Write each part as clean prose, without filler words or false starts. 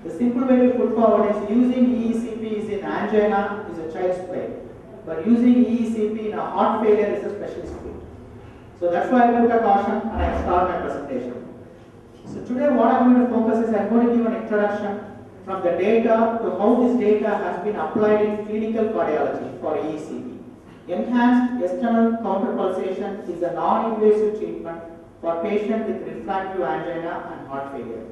The simple way to put forward is using EECP is in angina is a child's play, but using EECP in a heart failure is a specialist field. So that's why I put a caution and I start my presentation. So today what I'm going to focus is I'm going to give an introduction from the data to how this data has been applied in clinical cardiology for EECP. Enhanced external counterpulsation is a non-invasive treatment for patients with refractory angina and heart failure.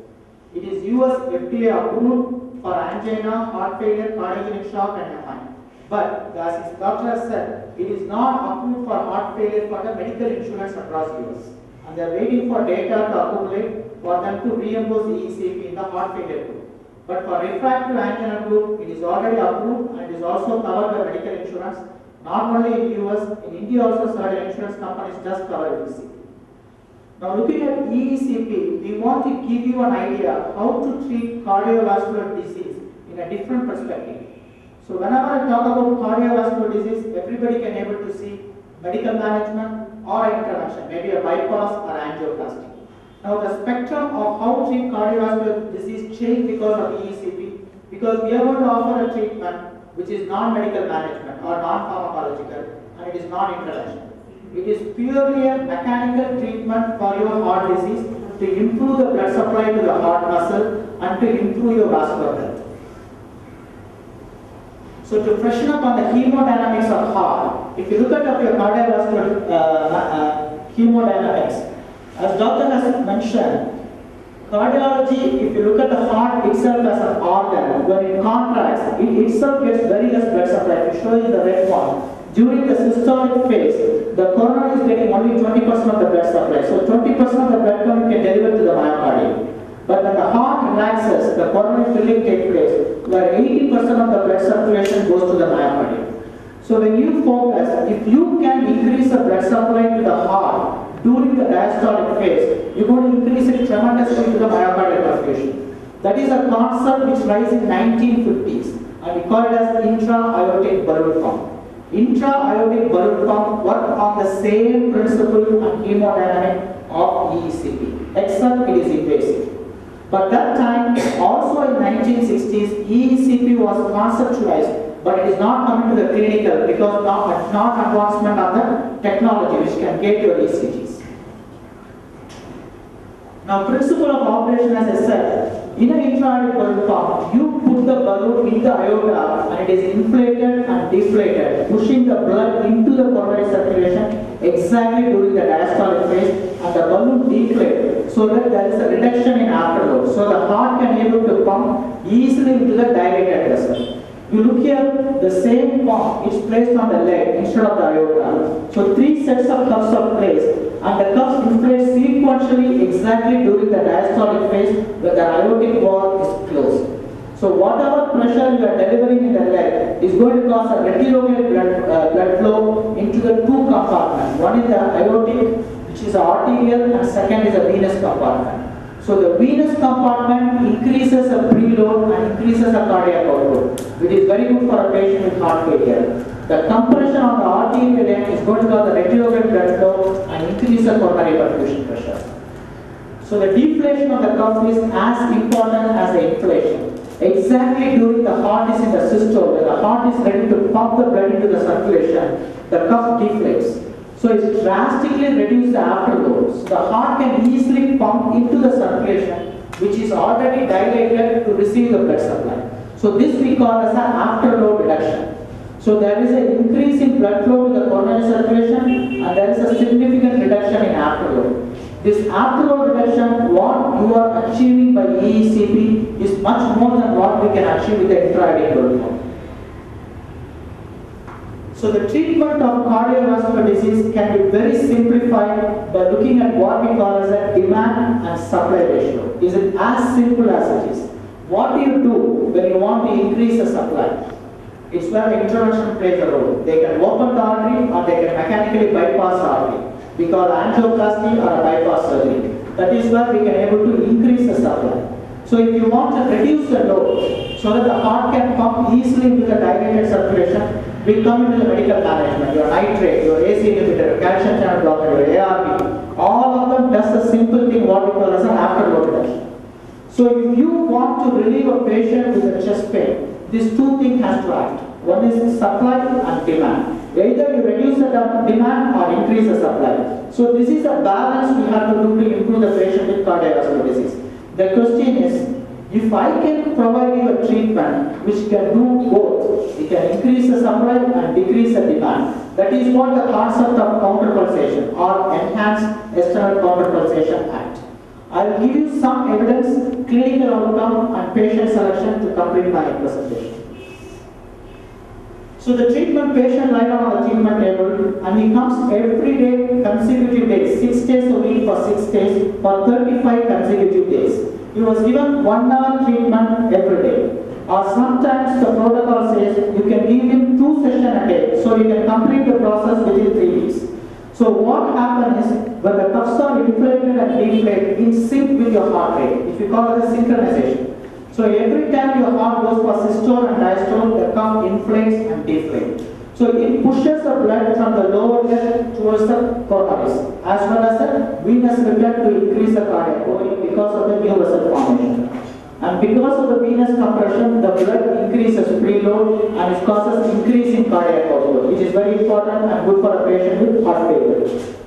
It is US FDA approved for angina, heart failure, cardiogenic shock and MI. But as his doctor has said, it is not approved for heart failure for the medical insurance across US. And they are waiting for data to accumulate for them to reimburse EECP in the heart failure group. But for refractory angina group, it is already approved and is also covered by medical insurance. Not only in US, in India also certain insurance companies just cover EECP. Now looking at EECP, we want to give you an idea how to treat cardiovascular disease in a different perspective. So whenever I talk about cardiovascular disease, everybody can able to see medical management or intervention, maybe a bypass or angioplasty. Now the spectrum of how to treat cardiovascular disease changed because of EECP, because we are going to offer a treatment which is non-medical management or non-pharmacological and it is non-intervention. It is purely a mechanical treatment for your heart disease to improve the blood supply to the heart muscle and to improve your vascular health. So to freshen up on the hemodynamics of heart, if you look at your cardiovascular hemodynamics, as doctor has mentioned, cardiology, if you look at the heart itself as an organ, when it contracts, it itself gets very less blood supply. If you show you the red one, during the systolic phase, the coronary is getting only 20% of the blood supply. So 20% of the blood can deliver to the myocardium. But when the heart relaxes, the coronary filling takes place, where 80% of the blood circulation goes to the myocardium. So when you focus, if you can increase the blood supply to the heart during the diastolic phase, you're going to increase it tremendously to the myocardial perfusion. That is a concept which lies in 1950s, and we call it as intra-aortic balloon pump. Intra-aortic balloon pump work on the same principle and hemodynamic of EECP, except it is invasive. But that time, also in 1960s, EECP was conceptualized, but it is not coming to the clinical because not advancement of the technology which can get your ECGs. Now, principle of operation, as I said, in an intra-aortic balloon pump, you put the balloon in the aorta and it is inflated and deflated, pushing the blood into the coronary circulation exactly during the diastolic phase, and the balloon deflates so that there is a reduction in afterload. So the heart can able to pump easily into the dilated vessel. You look here, the same pump is placed on the leg instead of the aorta. So 3 sets of cuffs are placed, and the cuffs inflate sequentially exactly during the diastolic phase where the aortic wall is closed. So whatever pressure you are delivering in the leg is going to cause a retrograde blood flow into the 2 compartments. One is the aortic, which is arterial, and second is a venous compartment. So the venous compartment increases the preload and increases the cardiac output, which is very good for a patient with heart failure. The compression on the arterial end is going to cause the retrograde blood flow and increase the coronary perfusion pressure. So the deflation of the cuff is as important as the inflation. Exactly during the heart is in the systole, where the heart is ready to pump the blood into the circulation, the cuff deflates. So it drastically reduces the afterload. So the heart can easily pump into the circulation, which is already dilated, to receive the blood supply. So this we call as an afterload reduction. So there is an increase in blood flow to the coronary circulation, and there is a significant reduction in afterload. This afterload reduction, what you are achieving by EECP, is much more than what we can achieve with the intra-aortic balloon pump. So the treatment of cardiovascular disease can be very simplified by looking at what we call as a demand and supply ratio. Is it as simple as it is? What do you do when you want to increase the supply? It's where the intervention plays a role. They can open the artery or they can mechanically bypass the artery. We call angioplasty or a bypass surgery. That is where we can able to increase the supply. So if you want to reduce the load so that the heart can pump easily into the dilated circulation, we come into the medical management, your nitrate, your AC inhibitor, calcium channel blocker, your ARB. All of them does the simple thing what we call as an afterload reduction. So if you want to relieve a patient with a chest pain, these two things has to act. One is supply and demand. Either you reduce the demand or increase the supply. So this is a balance we have to do to improve the patient with cardiovascular disease. The question is, if I can provide you a treatment which can do both, it can increase the supply and decrease the demand. That is what the concept of counterpulsation or enhanced external counterpulsation act. I will give you some evidence, clinical outcome and patient selection to complete my presentation. So the treatment patient lie down on the treatment table and he comes every day, consecutive days, 6 days a week for 6 days for 35 consecutive days. He was given 1 hour treatment every day. Or sometimes the protocol says you can give him 2 sessions a day, so you can complete the process within 3 weeks. So what happens is when the cuffs are inflated and deflated in sync with your heart rate, if you call it a synchronization. So every time your heart goes for systole and diastole, the cuff inflates and deflates. So it pushes the blood from the lower leg towards the coronaries, as well as the venous return to increase the cardiac volume because of the new vessel formation. And because of the venous compression, the blood increases preload and it causes increase in cardiac output, which is very important and good for a patient with heart failure.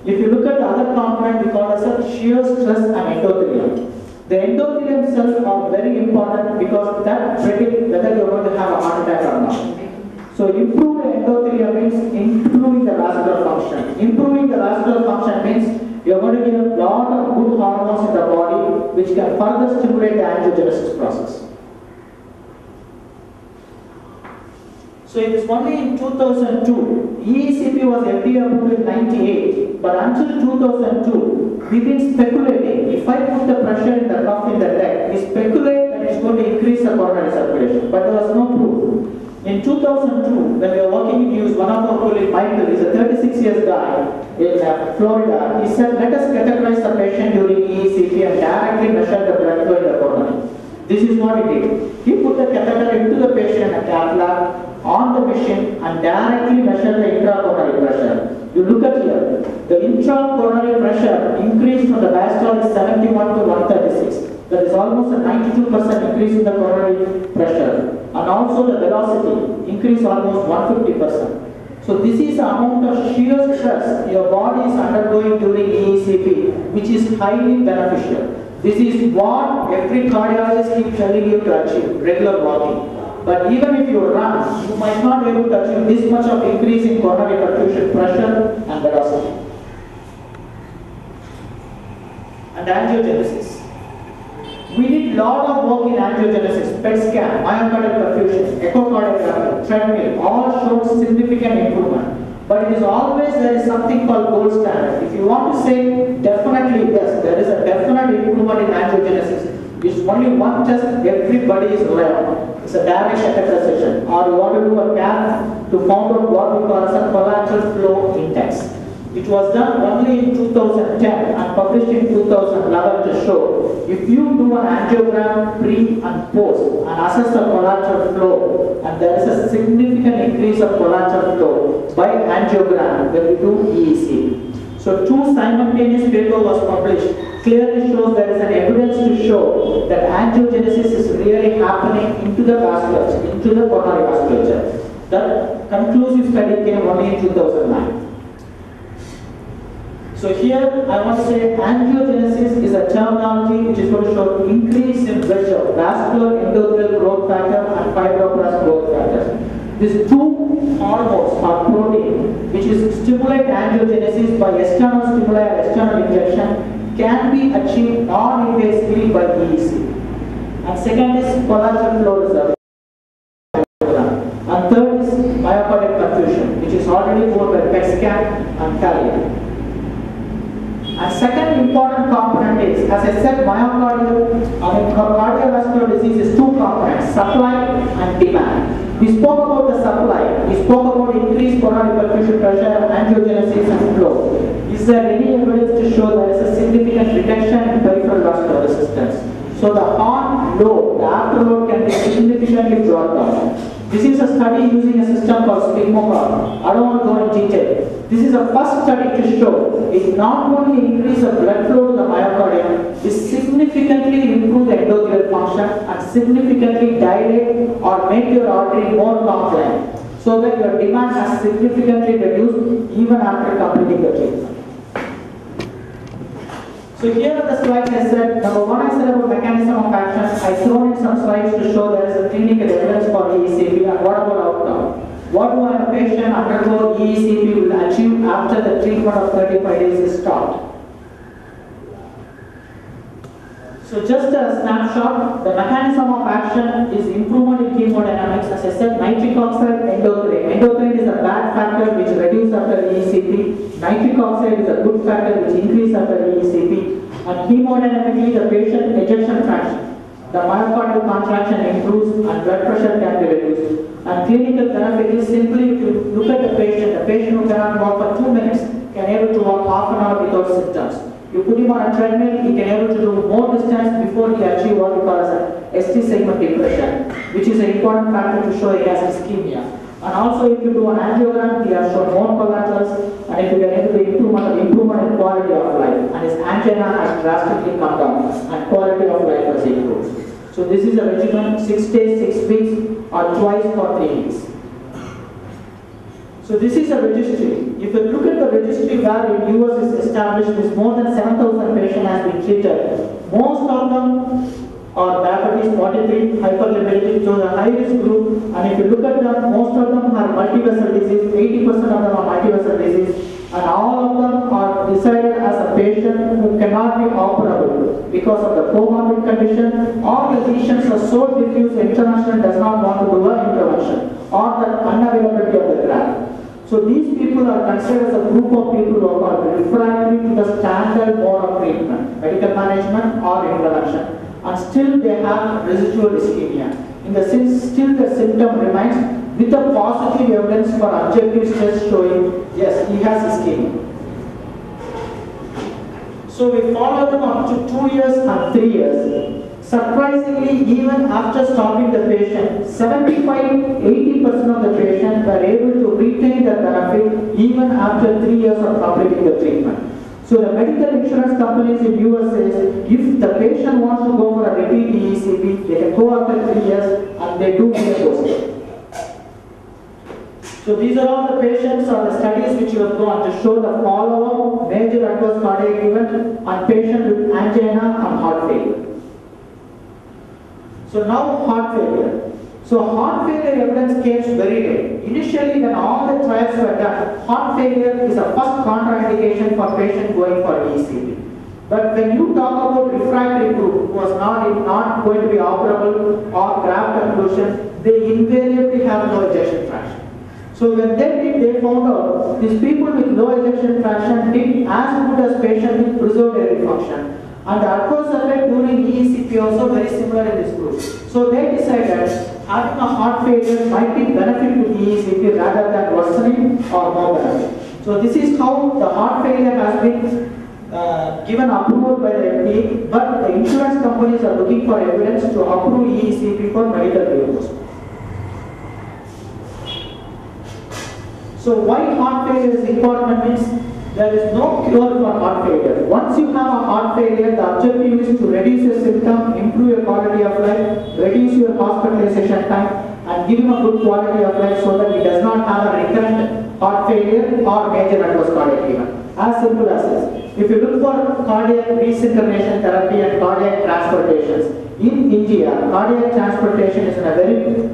If you look at the other component, we call it as shear stress and endothelium. The endothelium cells are very important because that predict whether you are going to have a heart attack or not. So improved endothelium means improving the vascular function. Improving the vascular function means you are going to get a lot of good hormones in the body which can further stimulate the angiogenesis process. So it is only in 2002, EECP was FDA approved in 98, but until 2002, we've been speculating. If I put the pressure in the cuff in the leg, we speculate that it's going to increase the coronary circulation, but there was no proof. In 2002, when we were working in news, one of our colleagues, Michael, is a 36 years guy in Florida. He said, let us categorize the patient during EECP and directly measure the blood flow in the coronary. This is what he did. He put the catheter into the patient in a cath lab on the machine and directly measure the intracoronary pressure. You look at here, the intracoronary pressure increased from the diastolic 71 to 136. That is almost a 92% increase in the coronary pressure. And also the velocity increased almost 150%. So this is the amount of shear stress your body is undergoing during EECP, which is highly beneficial. This is what every cardiologist keeps telling you to achieve, regular walking. But even if you run, you might not be able to achieve this much of increase in coronary perfusion pressure and velocity. And angiogenesis. We did a lot of work in angiogenesis, PET scan, myocardial perfusion, echocardiography, treadmill, all showed significant improvement. But it is always there is something called gold standard. If you want to say definitely yes, there is a definite improvement in angiogenesis, it's only one test everybody is relying. It's a direct catheterization, or you want to do a cath to find out what we call as a collateral flow index. It was done only in 2010 and published in 2011 to show if you do an angiogram pre and post and assess the collateral flow, and there is a significant increase of collateral flow by angiogram when you do EEC. So 2 simultaneous papers was published, clearly shows there is an evidence to show that angiogenesis is really happening into the vasculature, into the coronary vasculature. The conclusive study came only in 2009. So here I want to say angiogenesis is a terminology which is going to show increase in VEGF, vascular endothelial growth factor and fibroblast growth factor. These 2 hormones or protein which is stimulate angiogenesis by external stimuli or external injection can be achieved non-invasively by EEC. And second is collateral flow reserve. And third is myocardial perfusion, which is already known by PET scan and Thalia. And second important component is, as I said, cardiovascular disease is 2 components, supply and demand. We spoke about the supply, we spoke about increased coronary perfusion pressure, angiogenesis and flow. Is there any evidence to show there is a significant reduction in peripheral vascular resistance? So the heart load the afterload can be significantly brought down. This is a study using a system called SphygmoCor. I don't want to go in detail. This is the first study to show it not only increases the blood flow to the myocardium, it significantly improves the endothelial function and significantly dilate or make your artery more compliant, so that your demand has significantly reduced even after completing the treatment. So here are the slides I said. Number one, I said about mechanism of action. I thrown in some slides to show there is a clinical evidence for EECP and what about outcome. What do a patient undergo EECP will achieve after the treatment of 35 days is stopped. So just a snapshot, the mechanism of action is improvement in hemodynamics. As I said, nitric oxide, endothelin. Endothelin is a bad factor which reduces after EECP. Nitric oxide is a good factor which increases after EECP. And hemodynamically, the patient ejection fraction, the myocardial contraction improves and blood pressure can be reduced. And clinical benefit is simply if you look at the patient who cannot walk for 2 minutes can able to walk half an hour without symptoms. You put him on a treadmill, he can able to do more distance before he achieves what we call as a ST segment depression, which is an important factor to show he has ischemia. And also if you do an angiogram, he has shown more collaterals, and if you can able to improvement in quality of life, and his angina has drastically come down, and quality of life has improved. So this is a regimen, 6 days, 6 weeks, or twice for 3 weeks. So this is a registry. If you look at the registry where in US is established, is more than 7,000 patients has been treated. Most of them are diabetes 43, hyperlipidemia, so the high risk group. And if you look at them, most of them have multivessel disease. 80% of them are multivessel disease, and all of them are decided as a patient who cannot be operable because of the comorbid condition, or the lesions are so diffuse international does not want to do an intervention, or the unavailability of the graft. So these people are considered as a group of people who are refractory to the standard mode of treatment, medical management or intervention, and still they have residual ischemia. In the sense, still the symptom remains with a positive evidence for objective tests showing, yes, he has ischemia. So we follow them up to 2 years and 3 years. Surprisingly, even after stopping the patient, 75-80% of the patients were able to retain their benefit even after 3 years of completing the treatment. So the medical insurance companies in US says, if the patient wants to go for a repeat EECP, they can go after 3 years and they do reimburse. So these are all the patients or the studies which you have gone to show the follow-up, major adverse cardiac event, and patient with angina and heart failure. So now heart failure. So heart failure evidence came very late. Initially when all the trials were done, heart failure is a first contraindication for patient going for ECP. But when you talk about refractory group who was not going to be operable or graft occlusion, they invariably have low ejection fraction. So when they found out these people with low ejection fraction did as good as patients with preserved airway function. And the adverse effect during EECP also very similar in this group. So they decided having a heart failure might be benefit to EECP rather than worsening or more benefit. So this is how the heart failure has been given approval by the FDA, but the insurance companies are looking for evidence to approve EECP for medical reimbursement. So why heart failure is important means there is no cure for heart failure. Once you have a heart failure, the objective is to reduce your symptom, improve your quality of life, reduce your hospitalization time, and give him a good quality of life so that he does not have a recurrent heart failure or major adverse cardiac event. As simple as this. If you look for cardiac resynchronization therapy and cardiac transplantations, in India, cardiac transplantation is in a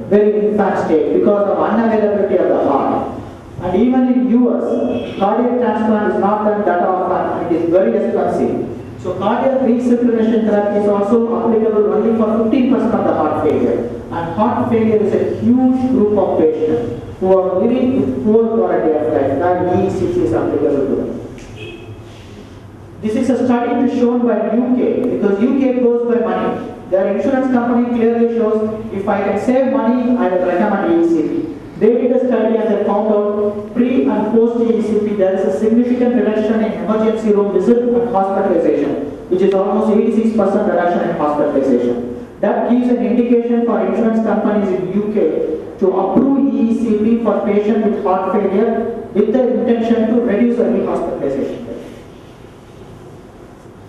very infant state because of unavailability of the heart. And even in US, cardiac transplant is not done that often and it is very expensive. So cardiac resynchronization therapy is also applicable only for 15% of the heart failure. And heart failure is a huge group of patients who are living with poor quality of life, that EECP is applicable to them. This is a study shown by UK, because UK goes by money. Their insurance company clearly shows, if I can save money, I will recommend EECP. They did a study and they found out pre and post EECP there is a significant reduction in emergency room visit and hospitalization, which is almost 86% reduction in hospitalization. That gives an indication for insurance companies in UK to approve EECP for patients with heart failure with the intention to reduce early hospitalization.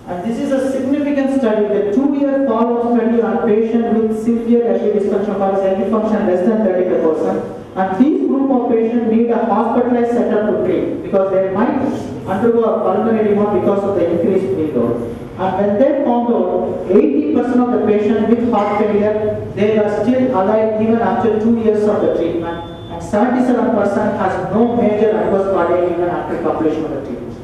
And this is a significant study, the 2-year follow-up study on patients with severe LV dysfunction or LV function less than 35%. And this group of patients need a hospitalized setup to treat because they might undergo a pulmonary edema because of the increased bleed load. And when they found out 80% of the patients with heart failure, they are still alive even after 2 years of the treatment. And 77% has no major adverse cardiac even after completion of the treatment.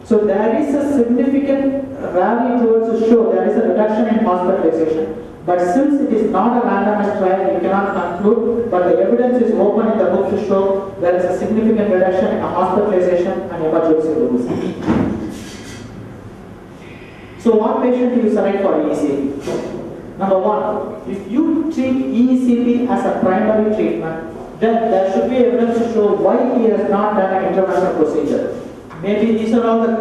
So there is a significant rally towards to show there is a reduction in hospitalization. But since it is not a randomized trial, we cannot conclude, but the evidence is open in the book to show there is a significant reduction in hospitalization and emergency rooms. So what patient do you select for EECP? Number one, if you treat EECP as a primary treatment, then there should be evidence to show why he has not done an interventional procedure. Maybe these are all the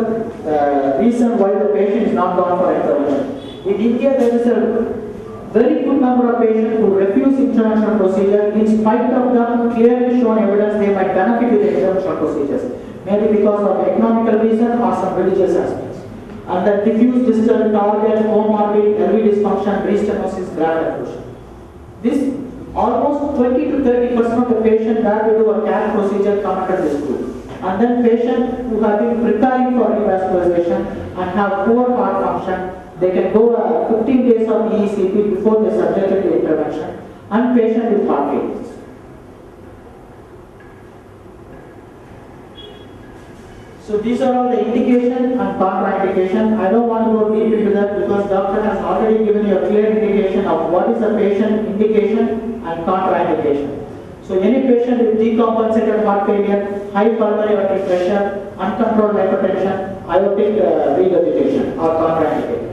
reasons why the patient is not gone for intervention. In India, there is a very good number of patients who refuse interventional procedure in spite of them clearly shown evidence they might benefit with the interventional procedures. Maybe because of economical reason or some religious aspects. And the diffuse distal target, comorbid, LV dysfunction, restenosis, graft occlusion. This almost 20 to 30% of the patients that we do a CAT procedure come under this group. And then patients who have been preparing for revascularization and have poor heart function, they can go 15 days of EECP before they subjected to intervention, and patients with heart failure. So these are all the indication and contraindication. I don't want to go deep into that because doctor has already given you a clear indication of what is a patient indication and contraindication. So any patient with decompensated heart failure, high pulmonary artery pressure, uncontrolled hypertension, aortic regurgitation are contraindicated.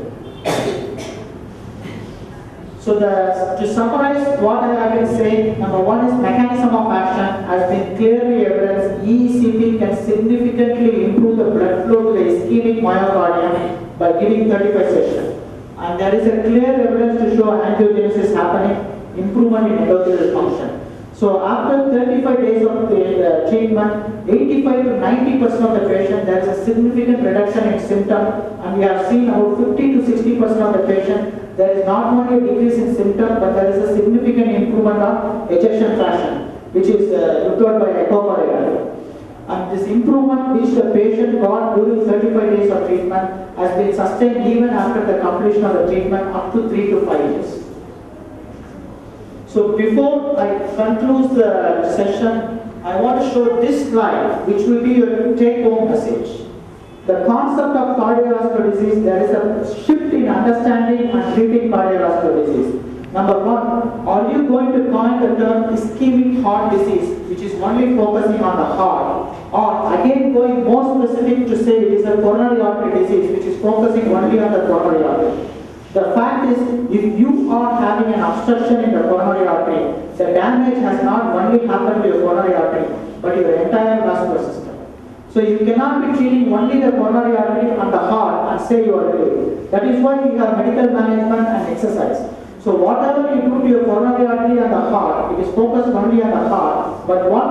So to summarize what I have been saying, number one is mechanism of action has been clearly evidenced. EECP can significantly improve the blood flow to the ischemic myocardium by giving 35 sessions. And there is a clear evidence to show angiogenesis happening, improvement in endothelial function. So after 35 days of the treatment, 85 to 90% of the patient, there is a significant reduction in symptom, and we have seen about 50 to 60% of the patient, there is not only a decrease in symptom, but there is a significant improvement of ejection fraction, which is looked at by echocardiography. And this improvement which the patient got during 35 days of treatment has been sustained even after the completion of the treatment up to 3 to 5 years. So before I conclude the session, I want to show this slide, which will be your take-home message. The concept of cardiovascular disease, there is a shift in understanding and treating cardiovascular disease. Number one, are you going to coin the term ischemic heart disease, which is only focusing on the heart, or again going more specific to say it is a coronary artery disease, which is focusing only on the coronary artery? The fact is, if you are having an obstruction in the coronary artery, the damage has not only happened to your coronary artery, but your entire vascular system. So you cannot be treating only the coronary artery and the heart and say you are relieved. That is why we have medical management and exercise. So whatever you do to your coronary artery and the heart, it is focused only on the heart, but what